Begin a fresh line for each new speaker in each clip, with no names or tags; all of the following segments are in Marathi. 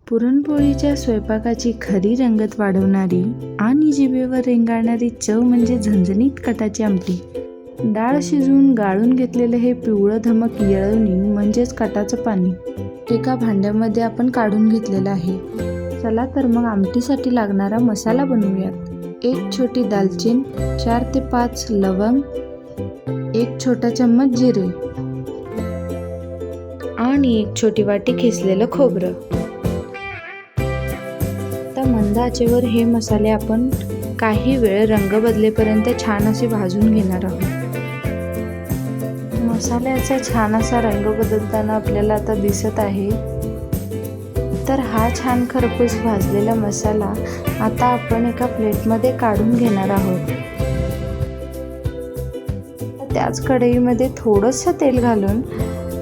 पुरणपोळीच्या स्वयंपाकाची खरी रंगत वाढवणारी आणि जिभेवर रेंगाळणारी चव म्हणजे झणझणीत कटाची आमटी. डाळ शिजवून गाळून घेतलेलं हे पिवळं धमक येळवणी म्हणजेच कटाचं पाणी एका भांड्यामध्ये आपण काढून घेतलेलं आहे. चला तर मग आमटीसाठी लागणारा मसाला बनवूयात. 1 छोटी दालचीन, 4 ते 5 लवंग, 1 छोटा चम्मच जिरे आणि 1 छोटी वाटी खिसलेलं खोबरं. आता मंद आचेवर हे मसाले आपण काही वेळ रंग बदलेपर्यंत छान असे भाजून घेणार आहोत. मसाल्याचा छान असा रंग बदलताना आपल्याला आता दिसत आहे. तर हा छान खरपूस भाजलेला मसाला आता आपण एका प्लेटमध्ये काढून घेणार आहोत. त्याच कढईमध्ये थोडंसं तेल घालून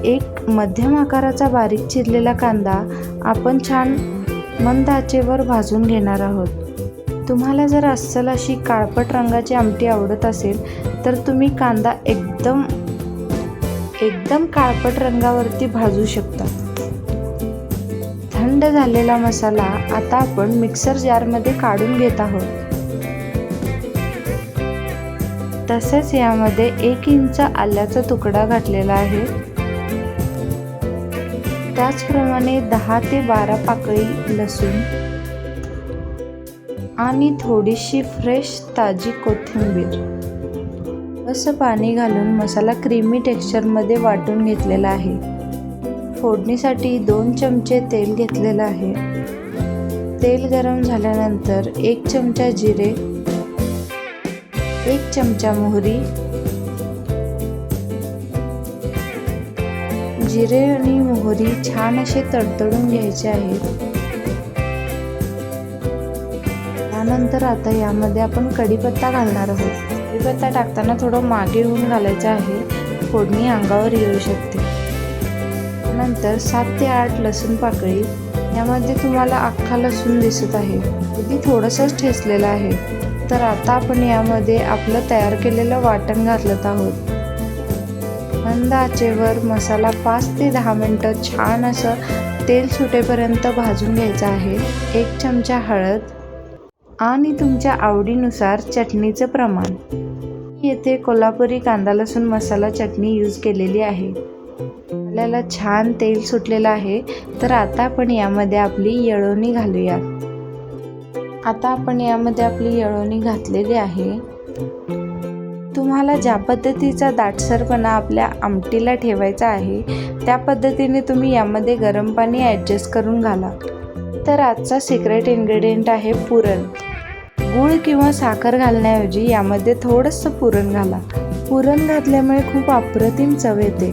एक मध्यम आकाराचा बारीक चिरलेला कांदा आपण छान मंद आचेवर भाजून घेणार आहोत. तुम्हाला जर अस्सल अशी काळपट रंगाची आमटी आवडत असेल तर तुम्ही कांदा एकदम काळपट रंगावरती भाजू शकता. थंड झालेला मसाला आता आपण मिक्सर जारमध्ये काढून घेत आहोत. तसेच यामध्ये 1 इंच आल्याचा तुकडा घातलेला आहे. त्याचप्रमाणे 10 ते 12 पाकळी लसूण आणि थोडीशी फ्रेश ताजी कोथिंबीर असं पाणी घालून मसाला क्रीमी टेक्स्चरमध्ये वाटून घेतलेला आहे. फोडणीसाठी 2 चमचे तेल घेतलेलं आहे. तेल गरम झाल्यानंतर 1 चमचा जिरे, 1 चमचा मोहरी, जिरे आणि मोहरी छान असे तडतडून घ्यायचे आहेत. त्यानंतर आता यामध्ये आपण कढीपत्ता घालणार आहोत. कढीपत्ता टाकताना थोडं मागे होऊन घालायचं आहे, फोडणी अंगावर येऊ शकते. नंतर 7 ते 8 लसूण पाकळी. यामध्ये तुम्हाला अख्खा लसूण दिसत आहे, अगदी थोडंसंच ठेचलेलं आहे. तर आता आपण यामध्ये आपलं तयार केलेलं वाटण घालत आहोत. मंद आचेवर मसाला 5 ते 10 मिनटं छान असं तेल सुटेपर्यंत भाजून घ्यायचं आहे. 1 चमचा हळद आणि तुमच्या आवडीनुसार चटणीचं प्रमाण. येथे कोल्हापुरी कांदा लसूण मसाला चटणी यूज केलेली आहे. आपल्याला छान तेल सुटलेलं आहे. तर आता आपण यामध्ये आपली येळवणी घालूयात. आता आपण यामध्ये आपली येळवणी घातलेली आहे. तुम्हाला ज्या पद्धतीचा दाटसरपणा आपल्या आमटीला ठेवायचा आहे त्या पद्धतीने तुम्ही यामध्ये गरम पाणी ॲडजस्ट करून घाला. तर आजचा सिक्रेट इन्ग्रेडियंट आहे पुरण. गूळ किंवा साखर घालण्याऐवजी यामध्ये थोडंसं पुरण घाला. पुरण घातल्यामुळे खूप अप्रतिम चव येते.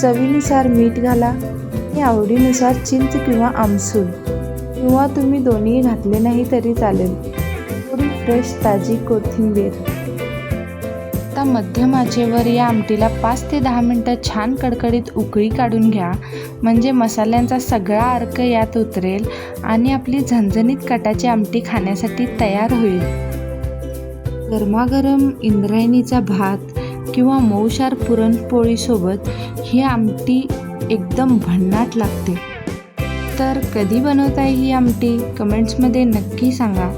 चवीनुसार मीठ घाला आणि आवडीनुसार चिंच किंवा आमसूल किंवा तुम्ही दोन्ही घातले नाही तरी चालेल. थोडी फ्रेश ताजी कोथिंबीर. आता मध्यम आचेवर या आमटीला 5 ते 10 मिनटं छान कडकडीत उकळी काढून घ्या, म्हणजे मसाल्यांचा सगळा अर्क यात उतरेल आणि आपली झणझणीत कटाची आमटी खाण्यासाठी तयार होईल. गरमागरम इंद्रायणीचा भात किंवा मऊशार पुरणपोळीसोबत ही आमटी एकदम भन्नाट लागते. तर कधी बनवताय ही आमटी कमेंट्समध्ये नक्की सांगा.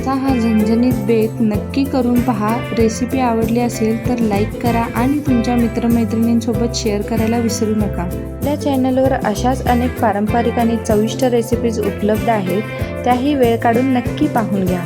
हा झणझणीत बेत नक्की करून पहा. रेसिपी आवडली असेल तर लाईक करा आणि तुमच्या मित्रमैत्रिणींसोबत शेअर करायला विसरू नका. आपल्या चॅनलवर अशाच अनेक पारंपरिक आणि चविष्ट रेसिपीज उपलब्ध आहेत, त्याही वेळ काढून नक्की पाहून घ्या.